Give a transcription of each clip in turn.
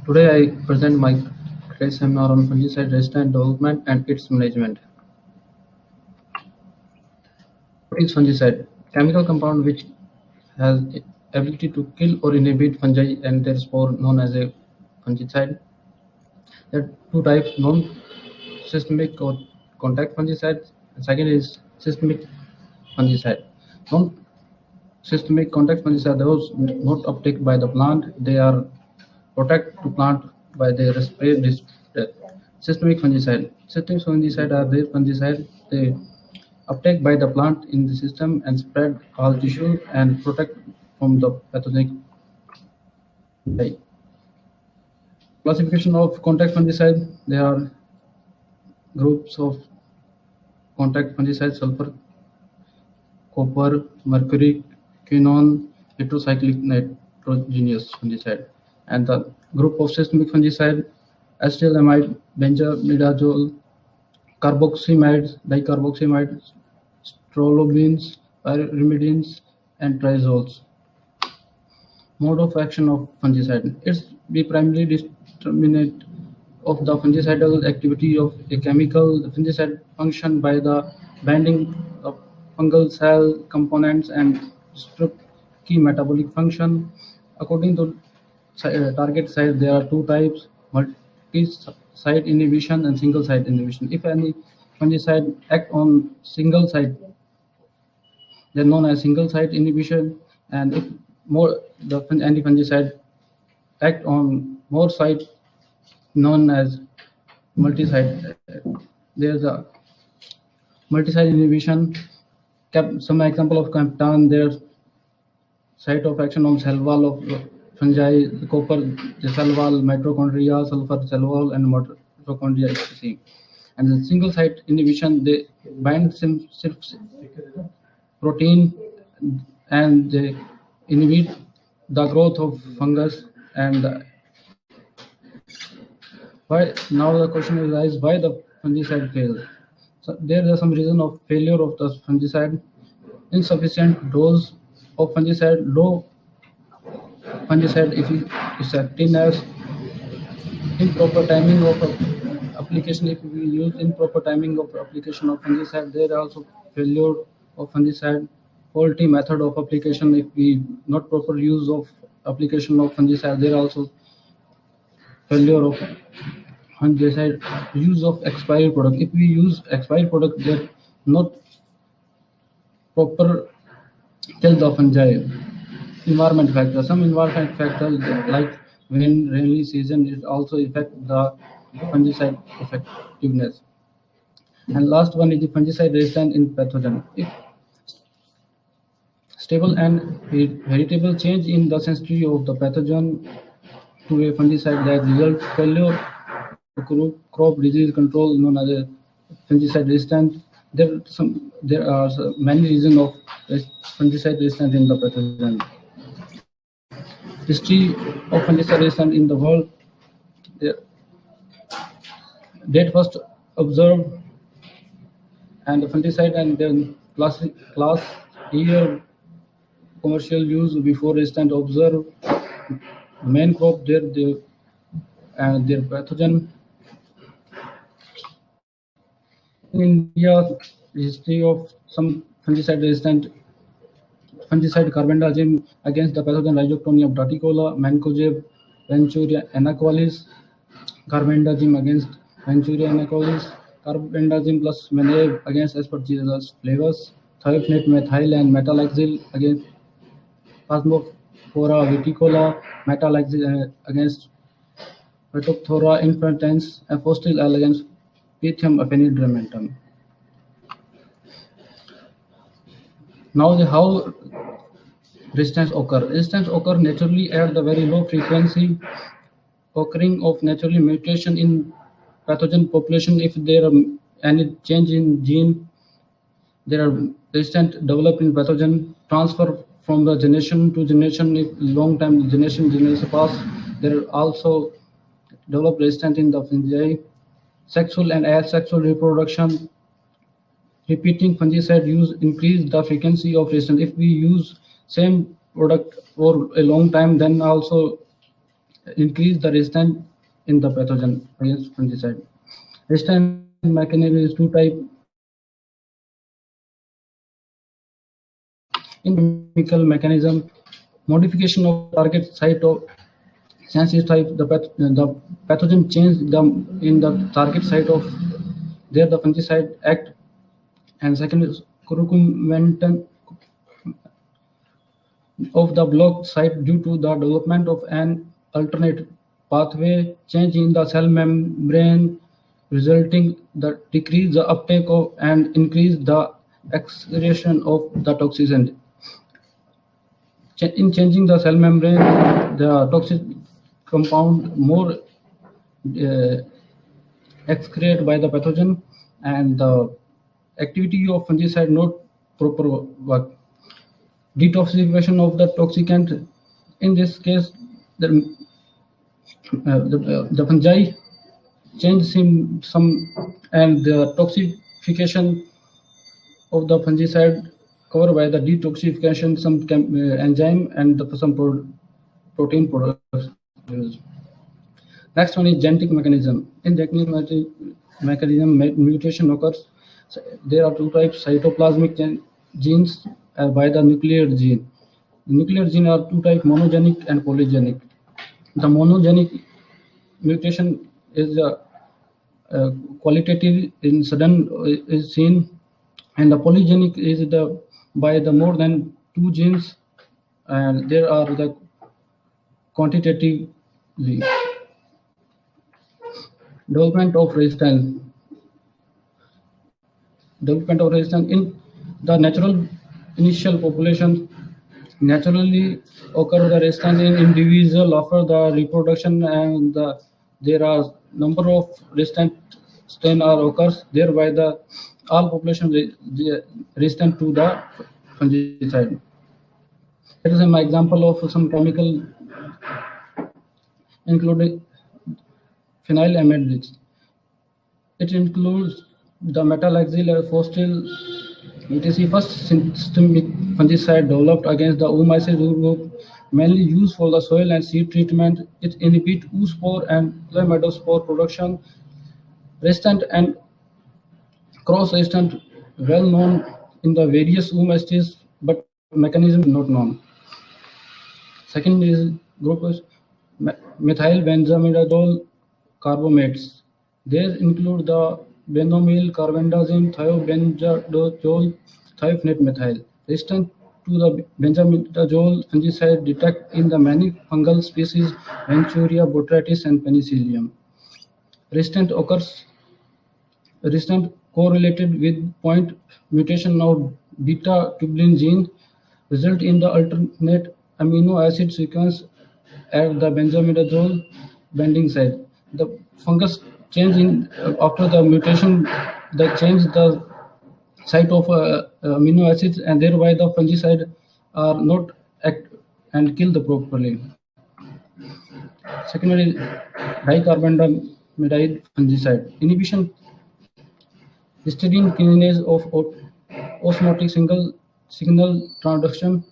Today I present my case seminar on fungicide resistant development and its management. What is fungicide? Chemical compound which has ability to kill or inhibit fungi and therefore known as a fungicide. There are two types: non-systemic or contact fungicides, and second is systemic fungicide. Non-systemic contact fungicides are those not uptake by the plant; they are protect to plant by their spray. Systemic fungicide. Systemic fungicide are their fungicide. They uptake by the plant in the system and spread all tissue and protect from the pathogenic. Classification of contact fungicide. There are groups of contact fungicide: sulfur, copper, mercury, quinone, heterocyclic nitrogenous fungicide. And the group of systemic fungicide: acetylamide, benzimidazole, carboxymides, dicarboxymides, strolobins, pyrimidines, and triazoles. Mode of action of fungicide. It's the primary determinant of the fungicidal activity of a chemical. The fungicide function by the binding of fungal cell components and disrupt key metabolic function. According to target site, there are two types: multi-site inhibition and single-site inhibition. If any fungicide act on single site, they're known as single-site inhibition, and if the anti-fungicide act on more sites, known as multi-site. There's a multi-site inhibition. Some example of Captan, there's site of action on cell wall of fungi, copper, the cell wall, mitochondria, sulfur cell wall, and mitochondria HCC. And the single site inhibition, they bind protein and they inhibit the growth of fungus. And why now the question is why the fungicide fails. So there are some reason of failure of the fungicide: insufficient dose of fungicide, low fungicide effectiveness, improper timing of application. If we use improper timing of application of fungicide, there are also failure of fungicide. Faulty method of application. If we not proper use of application of fungicide, there are also failure of fungicide. Use of expired product. If we use expired product, they're not proper kill the fungi. Environment factor. Some environment factors like wind, rainy season, it also affect the fungicide effectiveness. And last one is the fungicide resistant in pathogen. If stable and heritable change in the sensitivity of the pathogen to a fungicide that result failure to crop disease control, known as a fungicide resistant. There are many reasons of fungicide resistant in the pathogen. History of fungicide resistant in the world. Date first observed and the fungicide and then class year commercial use before resistant observed. Main crop their pathogen. In India, history of some fungicide resistant fungicide carbendazim against the pathogen Rhizoctonia braticola, mancozeb, Venturaria anaqualis, carbendazim against Venturaria anaqualis, carbendazim plus menab against Aspergillus flavus, thiophanate methyl and metalaxyl against Phasmophora viticola, metalaxyl against Phytophthora infantans, and Fostil L against Pythium aphenidramentum. Now how resistance occur? Resistance occur naturally at the very low frequency occurring of naturally mutation in pathogen population. If there are any change in gene, there are resistant developed in pathogen. Transfer from the generation to generation. If long time generation pass, there are also develop resistant in the fungi. Sexual and asexual reproduction. Repeating fungicide use increase the frequency of resistance. If we use same product for a long time, then also increase the resistance in the pathogen against fungicide. Resistance mechanism is two type. In chemical mechanism, modification of target site of sensitive type, the pathogen change in the target site of there the fungicide act, and second is circumvention of the blocked site due to the development of an alternate pathway change in the cell membrane, resulting the decrease the uptake of and increase the excretion of the toxicant. In changing the cell membrane, the toxic compound more excreted by the pathogen, and the activity of fungicide not proper work. Detoxification of the toxicant. In this case, the fungi change some and the toxification of the fungicide covered by the detoxification some enzyme and some protein products. Next one is genetic mechanism. In genetic mechanism, mutation occurs. So there are two types: cytoplasmic genes by the nuclear gene. The nuclear gene are two types: monogenic and polygenic. The monogenic mutation is qualitative in sudden is seen, and the polygenic is the by the more than two genes, and there are the quantitatively. Development of resistance. Development of resistance in the natural initial population naturally occur the resistance in individual after the reproduction, and there are number of resistant strain are occurs, thereby the all population resistant to the fungicide. That is an example of some chemical including phenylamide. It includes the metalaxyl phosphate etc. First systemic fungicide developed against the oomycete group, mainly used for the soil and seed treatment. It inhibits oospore and chlamydospore production. Resistant and cross-resistant, well known in the various oomycetes, but mechanism not known. Second is group is methyl benzamidazole carbamates. These include the benomyl, carbendazim, thiobenzadazole, thiophanate methyl. Resistant to the benzamidazole fungicide detect in the many fungal species, Venturaria, Botrytis, and Penicillium. Resistant occurs. Resistant correlated with point mutation of beta tubulin gene result in the alternate amino acid sequence at the benzamidazole binding site. The fungus change in after the mutation that change the site of amino acids, and thereby the fungicide are not act and kill the properly. Secondly, dicarbonamide fungicide inhibition histidine kinase of osmotic signal transduction.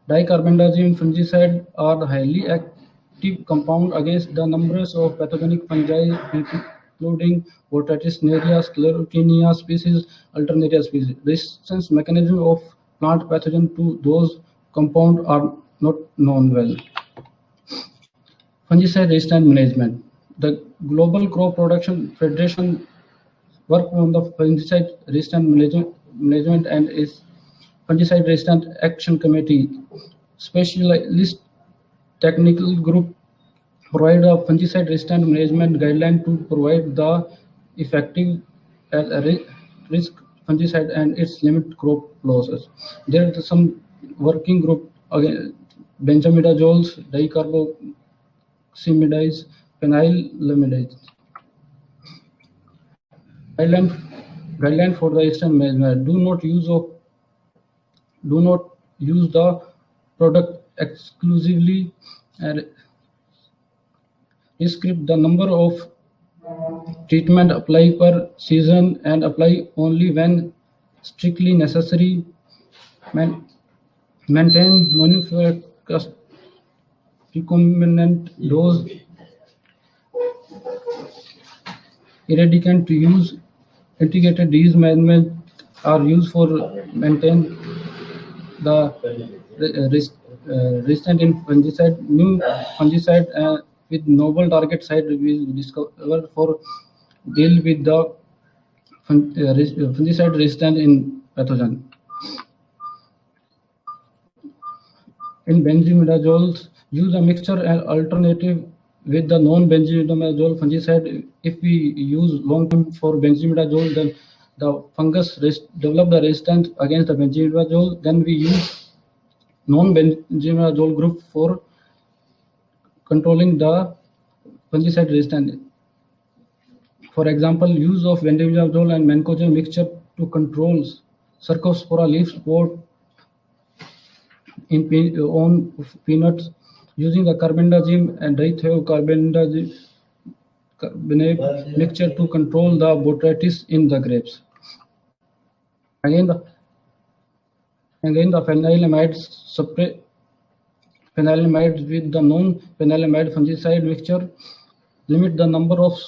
Dicarbendazim fungicide are the highly active compound against the numbers of pathogenic fungi, including Botrytis cinerea, Sclerotinia species, Alternaria species. Resistance mechanism of plant pathogen to those compounds are not known well. Fungicide resistance management. The Global Crop Production Federation work on the fungicide resistance management and is Fungicide Resistance Action Committee. Specialist technical group provide a fungicide resistance management guideline to provide the effective risk fungicide and its limit crop losses. There are some working group again, benzamidazoles, dicarboximides, phenylamidase. Guideline for the resistance management: do not use the product exclusively, and restrict the number of treatment apply per season and apply only when strictly necessary. Maintain recombinant dose eradicant to use integrated disease management are used for maintain the resistant in fungicide. New fungicide with novel target site will discover for deal with the fungicide resistant in pathogen. In benzimidazole, use a mixture alternative with the non-benzimidazole fungicide. If we use long time for benzimidazole, then the fungus develop the resistance against the benzimidazole. Then we use non-benzimidazole group for controlling the fungicide resistance. For example, use of benzimidazole and mancozeb mixture to control Cercospora leaf spot on peanuts using the carbendazim and dithiocarbenazim mixture to control the botrytis in the grapes. Again the phenylamide spray phenylamide with the non-phenylamide fungicide mixture. Limit the number of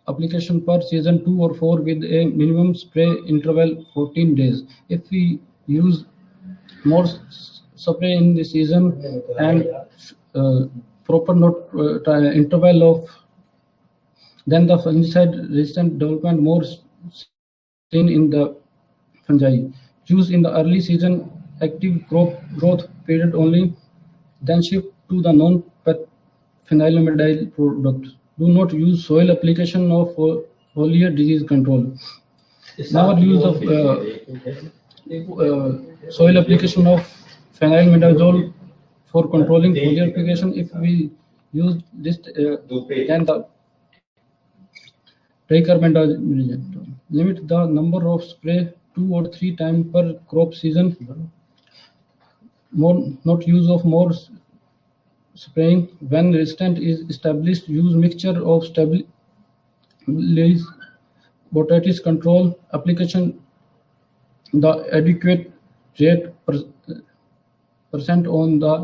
application per season 2 or 4 with a minimum spray interval 14 days. If we use more spray in the season and proper interval of, then the fungicide resistant development more seen in the fungi. Use in the early season active growth period only, then shift to the non-phenylamidal product. Do not use soil application of foliar disease control. Never use of soil application of phenylmetazole for controlling foliar application. If we use this, then the tricarbendazim. Limit the number of spray 2 or 3 times per crop season. Not use of more spraying. When resistance is established, use mixture of stabilize botrytis control application. The adequate rate percent on the